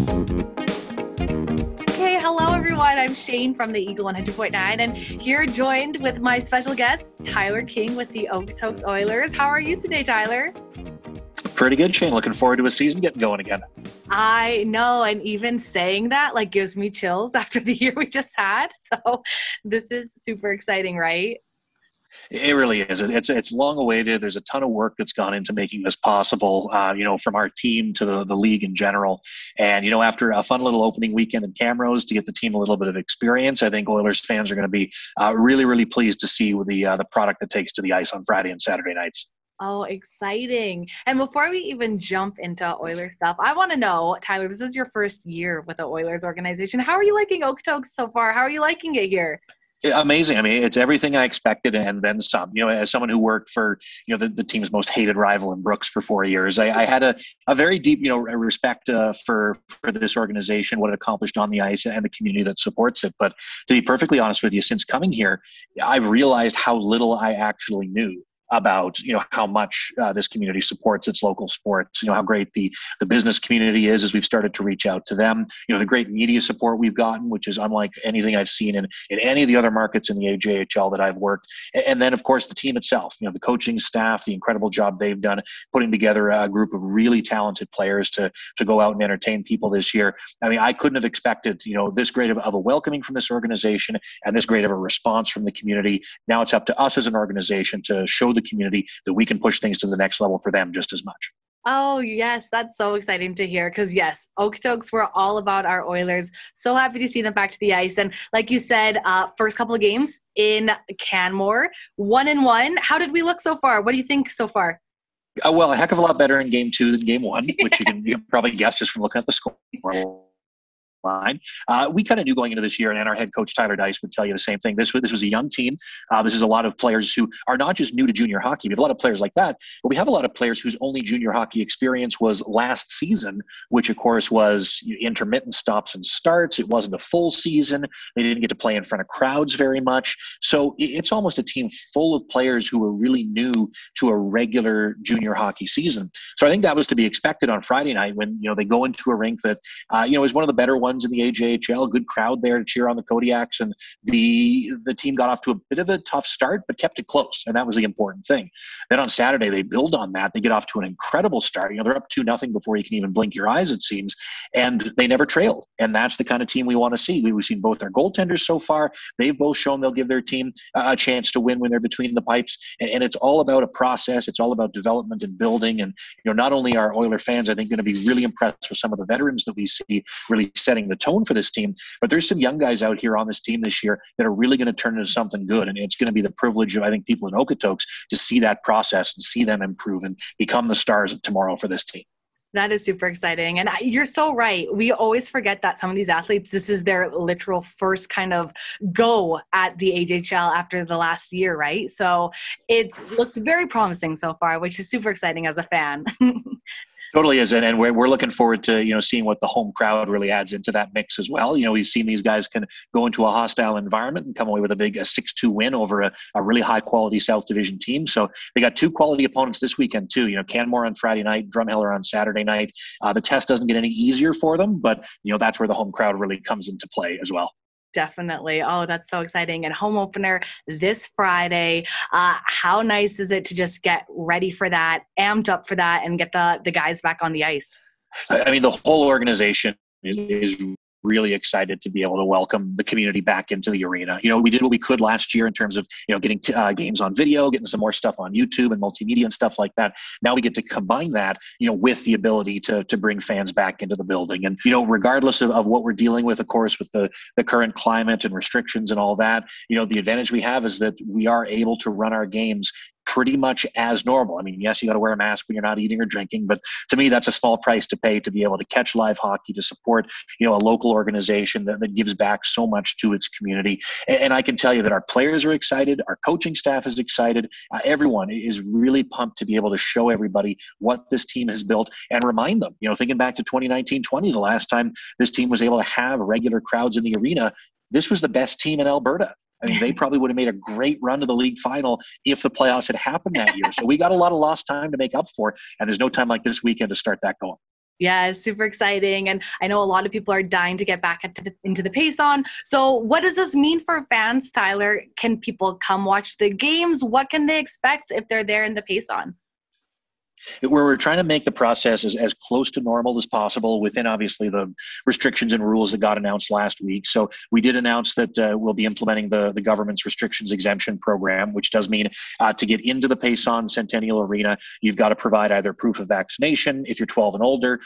Okay, hello everyone. I'm Shane from the Eagle 100.9, and here joined with my special guest, Tyler King with the Okotoks Oilers. How are you today, Tyler? Pretty good, Shane. Looking forward to a season getting going again. I know, and even saying that gives me chills after the year we just had. So this is super exciting, right? It really is. It's long awaited. There's a ton of work that's gone into making this possible, from our team to the league in general. And, after a fun little opening weekend in Camrose to get the team a little bit of experience, I think Oilers fans are going to be really, really pleased to see the product that takes to the ice on Friday and Saturday nights. Oh, exciting. And before we even jump into Oilers stuff, I want to know, Tyler, this is your first year with the Oilers organization. How are you liking Okotoks so far? How are you liking it here? Amazing. I mean, it's everything I expected and then some. As someone who worked for, the team's most hated rival in Brooks for 4 years, I had a very deep, respect for this organization, what it accomplished on the ice and the community that supports it. But to be perfectly honest with you, since coming here, I've realized how little I actually knew about how much this community supports its local sports, how great the business community is as we've started to reach out to them, the great media support we've gotten, which is unlike anything I've seen in any of the other markets in the AJHL that I've worked. And then of course the team itself, the coaching staff, the incredible job they've done putting together a group of really talented players to go out and entertain people this year. I mean, I couldn't have expected this great of a welcoming from this organization and this great of a response from the community. Now it's up to us as an organization to show the community that we can push things to the next level for them just as much. Oh, yes. That's so exciting to hear because, yes, Okotoks, we're all about our Oilers. So happy to see them back to the ice. And like you said, first couple of games in Canmore, 1-1. How did we look so far? What do you think so far? Well, a heck of a lot better in game 2 than game 1, which you can probably guess just from looking at the score line. We kind of knew going into this year, and our head coach Tyler Dice would tell you the same thing. This was a young team. This is a lot of players who are not just new to junior hockey. We have a lot of players like that, but we have a lot of players whose only junior hockey experience was last season, which of course was intermittent stops and starts. It wasn't a full season. They didn't get to play in front of crowds very much. So it's almost a team full of players who were really new to a regular junior hockey season. So I think that was to be expected on Friday night when they go into a rink that is one of the better ones in the AJHL, good crowd there to cheer on the Kodiaks, and the team got off to a bit of a tough start, but kept it close, and that was the important thing. Then on Saturday, they build on that. They get off to an incredible start. They're up 2-0 before you can even blink your eyes, it seems, and they never trailed, and that's the kind of team we want to see. We've seen both their goaltenders so far. They've both shown they'll give their team a chance to win when they're between the pipes, and it's all about a process. It's all about development and building, and not only are Oiler fans, I think, going to be really impressed with some of the veterans that we see really setting the tone for this team, but there's some young guys out here on this team this year that are really going to turn into something good, and it's going to be the privilege of, I think, people in Okotoks to see that process and see them improve and become the stars of tomorrow for this team. That is super exciting. And you're so right. We always forget that some of these athletes, this is their literal first kind of go at the AHL after the last year, right? So it looks very promising so far, which is super exciting as a fan. Totally is, and we're looking forward to seeing what the home crowd really adds into that mix as well. We've seen these guys can go into a hostile environment and come away with a big 6-2 win over a really high quality South Division team. So they got 2 quality opponents this weekend too. Canmore on Friday night, Drumheller on Saturday night. The test doesn't get any easier for them, but that's where the home crowd really comes into play as well. Definitely. Oh, that's so exciting. And home opener this Friday. How nice is it to just get ready for that, amped up for that, and get the guys back on the ice? I mean, the whole organization is really excited to be able to welcome the community back into the arena. We did what we could last year in terms of, getting games on video, getting some more stuff on YouTube and multimedia and stuff like that. Now we get to combine that, with the ability to bring fans back into the building. And, regardless of what we're dealing with, of course, with the current climate and restrictions and all that, the advantage we have is that we are able to run our games pretty much as normal. I mean, yes, you got to wear a mask when you're not eating or drinking, but to me, that's a small price to pay to be able to catch live hockey, to support, a local organization that gives back so much to its community. And I can tell you that our players are excited. Our coaching staff is excited. Everyone is really pumped to be able to show everybody what this team has built and remind them, thinking back to 2019-20, the last time this team was able to have regular crowds in the arena, this was the best team in Alberta. I mean, they probably would have made a great run to the league final if the playoffs had happened that year. So we got a lot of lost time to make up for, and there's no time like this weekend to start that going. Yeah, it's super exciting. And I know a lot of people are dying to get back into the Payson. So what does this mean for fans, Tyler? Can people come watch the games? What can they expect if they're there in the Payson? Where we're trying to make the process as close to normal as possible within obviously the restrictions and rules that got announced last week. So we did announce that we'll be implementing the government's restrictions exemption program, which does mean to get into the Payson Centennial Arena, you've got to provide either proof of vaccination if you're 12 and older,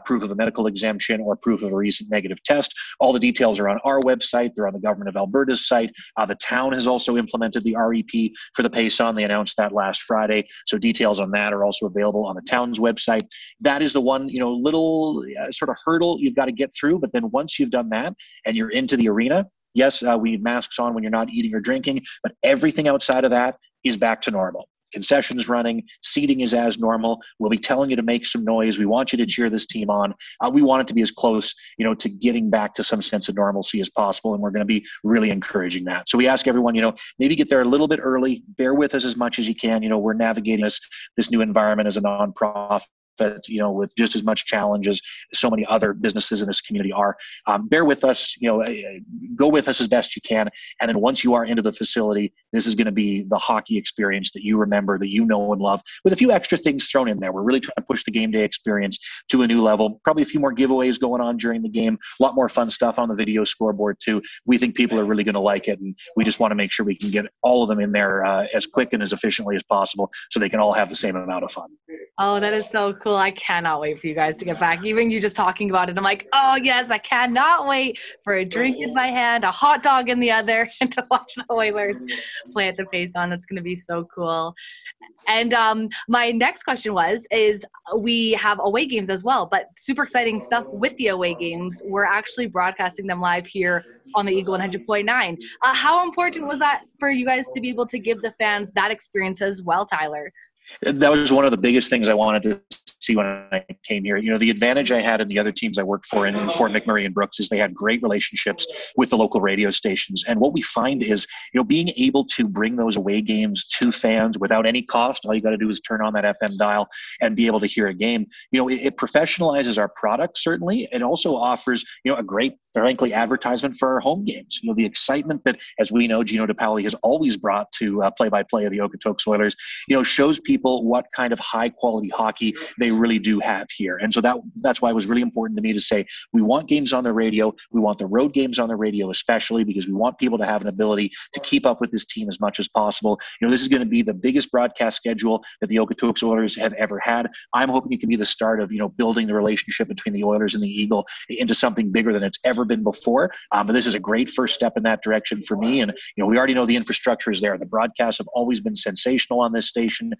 proof of a medical exemption, or proof of a recent negative test. All the details are on our website. They're on the government of Alberta's site. The town has also implemented the REP for the Payson. They announced that last Friday. So details on that are also available on the town's website. That is the one, little sort of hurdle you've got to get through. But then once you've done that and you're into the arena, yes, we need masks on when you're not eating or drinking, but everything outside of that is back to normal. Concessions running, seating is as normal. We'll be telling you to make some noise. We want you to cheer this team on. We want it to be as close, to getting back to some sense of normalcy as possible, and we're going to be really encouraging that. So we ask everyone, maybe get there a little bit early. Bear with us as much as you can. We're navigating this new environment as a nonprofit, with just as much challenge as so many other businesses in this community are. Bear with us, go with us as best you can. And then once you are into the facility, this is going to be the hockey experience that you remember, that you know and love, with a few extra things thrown in there. We're really trying to push the game day experience to a new level. Probably a few more giveaways going on during the game, a lot more fun stuff on the video scoreboard too. We think people are really going to like it, and we just want to make sure we can get all of them in there as quick and as efficiently as possible so they can all have the same amount of fun. Oh, that is so cool. I cannot wait for you guys to get back. Even you just talking about it, I'm like, oh, yes, I cannot wait for a drink in my hand, a hot dog in the other, and to watch the Oilers play at the Payson. That's going to be so cool. And my next question is we have away games as well, but super exciting stuff with the away games. We're actually broadcasting them live here on the Eagle 100.9. How important was that for you guys to be able to give the fans that experience as well, Tyler? That was one of the biggest things I wanted to see when I came here. The advantage I had in the other teams I worked for in Fort McMurray and Brooks is they had great relationships with the local radio stations. And what we find is, being able to bring those away games to fans without any cost. All you got to do is turn on that FM dial and be able to hear a game. It professionalizes our product, certainly. It also offers, a great, frankly, advertisement for our home games. The excitement that, as we know, Gino DePaoli has always brought to play-by-play of the Okotoks Oilers, shows people what kind of high quality hockey they really do have here. And so that's why it was really important to me to say, we want games on the radio. We want the road games on the radio, especially because we want people to have an ability to keep up with this team as much as possible. This is going to be the biggest broadcast schedule that the Okotoks Oilers have ever had. I'm hoping it can be the start of, building the relationship between the Oilers and the Eagle into something bigger than it's ever been before. But this is a great first step in that direction for me. And, we already know the infrastructure is there. The broadcasts have always been sensational on this station.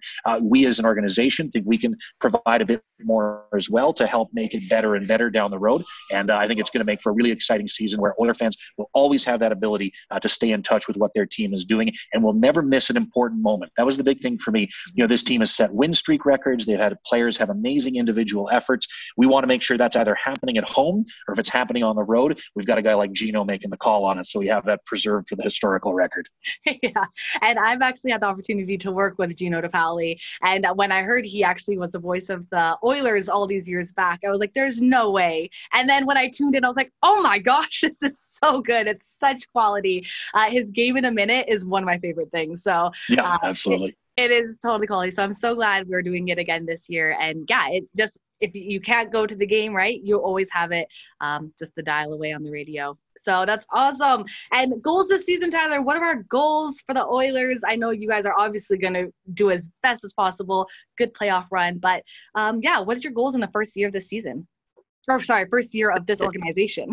We as an organization think we can provide a bit more as well to help make it better and better down the road. And I think it's going to make for a really exciting season where Oiler fans will always have that ability to stay in touch with what their team is doing and will never miss an important moment. That was the big thing for me. This team has set win streak records. They've had players have amazing individual efforts. We want to make sure that's either happening at home or if it's happening on the road, we've got a guy like Gino making the call on it. So we have that preserved for the historical record. Yeah. And I've actually had the opportunity to work with Gino DePaoli. And when I heard he actually was the voice of the Oilers all these years back, I was like, there's no way. And then when I tuned in, I was like, oh my gosh, this is so good. It's such quality. His Game in a Minute is one of my favorite things. So yeah, absolutely. It is totally quality. So I'm so glad we're doing it again this year. And yeah, it just, if you can't go to the game, right, you always have it just a dial away on the radio. So that's awesome. And goals this season, Tyler, what are our goals for the Oilers? I know you guys are obviously going to do as best as possible, good playoff run. But yeah, what is your goals in the first year of this season? Or sorry, first year of this organization.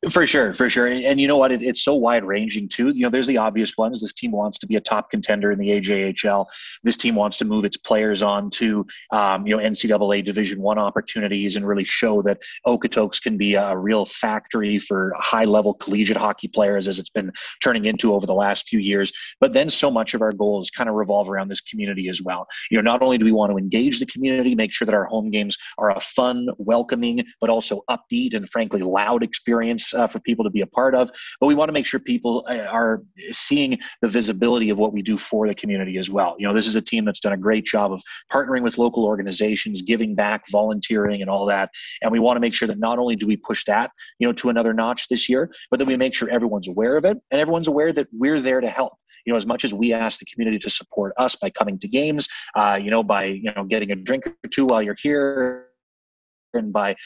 For sure. And you know what? It's so wide-ranging, too. There's the obvious ones. This team wants to be a top contender in the AJHL. This team wants to move its players on to, NCAA Division I opportunities and really show that Okotoks can be a real factory for high-level collegiate hockey players as it's been turning into over the last few years. But then so much of our goals kind of revolve around this community as well. Not only do we want to engage the community, make sure that our home games are a fun, welcoming, but also upbeat and frankly loud experience events for people to be a part of, but we want to make sure people are seeing the visibility of what we do for the community as well. This is a team that's done a great job of partnering with local organizations, giving back, volunteering, and all that. And we want to make sure that not only do we push that, to another notch this year, but that we make sure everyone's aware of it and everyone's aware that we're there to help. As much as we ask the community to support us by coming to games, by getting a drink or two while you're here, and by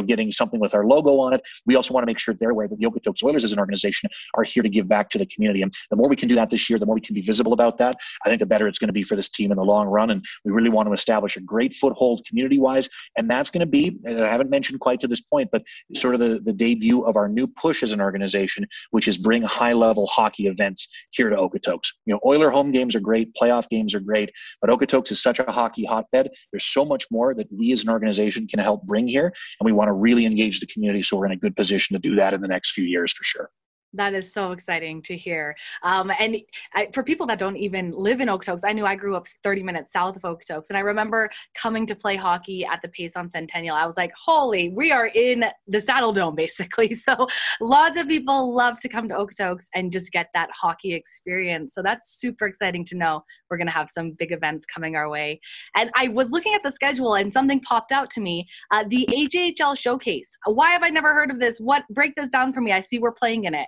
getting something with our logo on it, we also want to make sure they're aware that the Okotoks Oilers as an organization are here to give back to the community. And the more we can do that this year, the more we can be visible about that, I think the better it's going to be for this team in the long run. And we really want to establish a great foothold community-wise. And that's going to be, I haven't mentioned quite to this point, but sort of the debut of our new push as an organization, which is bring high-level hockey events here to Okotoks. Oiler home games are great, playoff games are great, but Okotoks is such a hockey hotbed. There's so much more that we as an organization can help bring here, and we want to really engage the community, so we're in a good position to do that in the next few years for sure. That is so exciting to hear. For people that don't even live in Okotoks, I knew I grew up 30 minutes south of Okotoks, and I remember coming to play hockey at the Payson Centennial. I was like, holy, we are in the Saddle Dome, basically. So lots of people love to come to Okotoks and just get that hockey experience. So that's super exciting to know we're going to have some big events coming our way. And I was looking at the schedule and something popped out to me, the AJHL Showcase. Why have I never heard of this? Break this down for me. I see we're playing in it.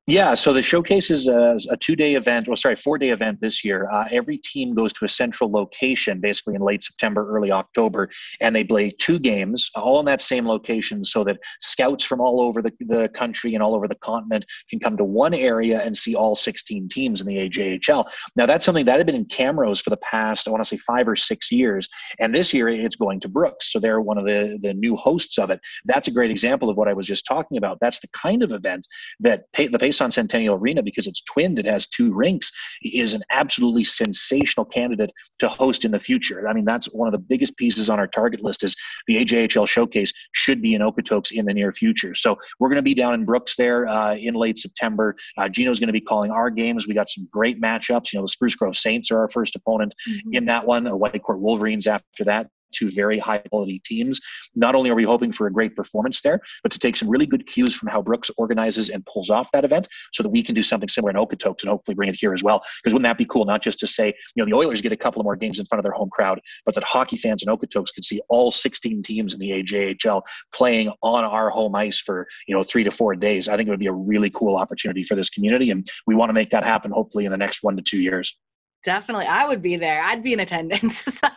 Yeah, so the showcase is a 4-day event this year. Every team goes to a central location, basically in late September, early October, and they play 2 games, all in that same location, so that scouts from all over the country and all over the continent can come to one area and see all 16 teams in the AJHL. Now, that's something that had been in Camrose for the past, I want to say 5 or 6 years, and this year it's going to Brooks, so they're one of the new hosts of it. That's a great example of what I was just talking about. That's the kind of event that the Payson Centennial Arena, because it's twinned, it has 2 rinks, is an absolutely sensational candidate to host in the future. I mean, that's one of the biggest pieces on our target list, is the AJHL Showcase should be in Okotoks in the near future. So we're going to be down in Brooks there in late September. Gino's going to be calling our games. We got some great matchups. The Spruce Grove Saints are our first opponent in that one. Whitecourt Wolverines after that. 2 very high quality teams. Not only are we hoping for a great performance there, but to take some really good cues from how Brooks organizes and pulls off that event, so that we can do something similar in Okotoks and hopefully bring it here as well. Because wouldn't that be cool? Not just to say, the Oilers get a couple of more games in front of their home crowd, but that hockey fans in Okotoks could see all 16 teams in the AJHL playing on our home ice for 3 to 4 days. I think it would be a really cool opportunity for this community, and we want to make that happen hopefully in the next 1 to 2 years. Definitely. I would be there. I'd be in attendance. So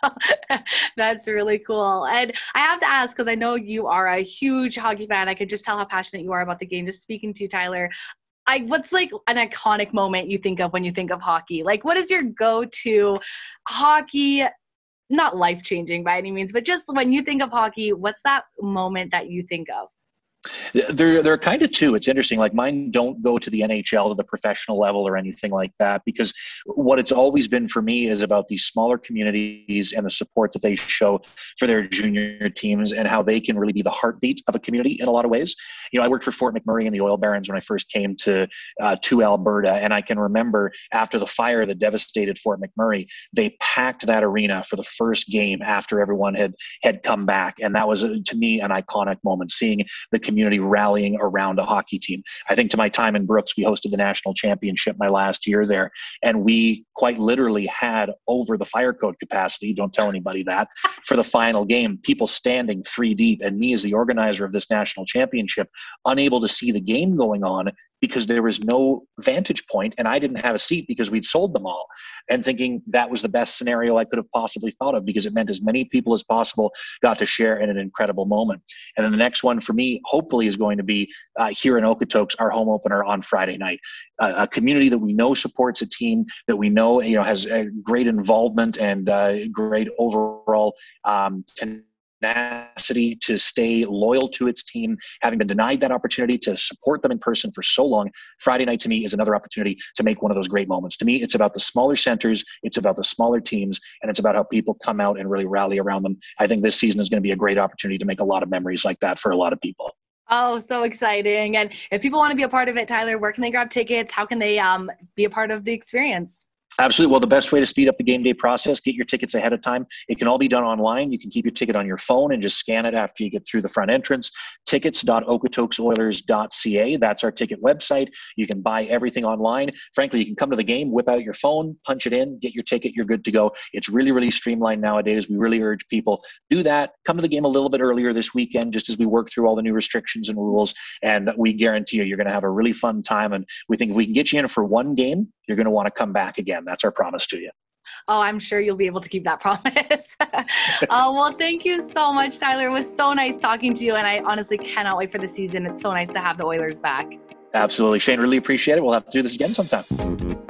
that's really cool. And I have to ask, because I know you are a huge hockey fan. I could just tell how passionate you are about the game, just speaking to you, Tyler. What's like an iconic moment you think of when you think of hockey? Like, what is your go-to hockey, not life-changing by any means, but just when you think of hockey, what's that moment that you think of? There are kind of 2. It's interesting. Like, mine don't go to the NHL, to the professional level or anything like that, because what it's always been for me is about these smaller communities and the support that they show for their junior teams, and how they can really be the heartbeat of a community in a lot of ways. I worked for Fort McMurray and the Oil Barons when I first came to Alberta, and I can remember after the fire that devastated Fort McMurray, they packed that arena for the first game after everyone had come back, and that was to me an iconic moment, seeing the community rallying around a hockey team. I think to my time in Brooks, we hosted the national championship my last year there, and we quite literally had over the fire code capacity, don't tell anybody that, for the final game, people standing 3 deep, and me as the organizer of this national championship, unable to see the game going on because there was no vantage point and I didn't have a seat because we'd sold them all, and thinking that was the best scenario I could have possibly thought of, because it meant as many people as possible got to share in an incredible moment. And then the next one for me, hopefully, is going to be here in Okotoks, our home opener on Friday night. A community that we know supports a team that we know, has a great involvement and great overall tenacity to stay loyal to its team, having been denied that opportunity to support them in person for so long. Friday night to me is another opportunity to make one of those great moments. To me, it's about the smaller centers, it's about the smaller teams, and it's about how people come out and really rally around them. I think this season is going to be a great opportunity to make a lot of memories like that for a lot of people. Oh, so exciting. And if people want to be a part of it, Tyler, where can they grab tickets? How can they be a part of the experience? Absolutely. Well, the best way to speed up the game day process, get your tickets ahead of time. It can all be done online. You can keep your ticket on your phone and just scan it after you get through the front entrance. Tickets.okotoksoilers.ca. That's our ticket website. You can buy everything online. Frankly, you can come to the game, whip out your phone, punch it in, get your ticket, you're good to go. It's really, really streamlined nowadays. We really urge people do that. Come to the game a little bit earlier this weekend, just as we work through all the new restrictions and rules. And we guarantee you're going to have a really fun time. And we think if we can get you in for one game, you're going to want to come back again. That's our promise to you. Oh, I'm sure you'll be able to keep that promise. Well, thank you so much, Tyler. It was so nice talking to you, and I honestly cannot wait for the season. It's so nice to have the Oilers back. Absolutely. Shane, really appreciate it. We'll have to do this again sometime.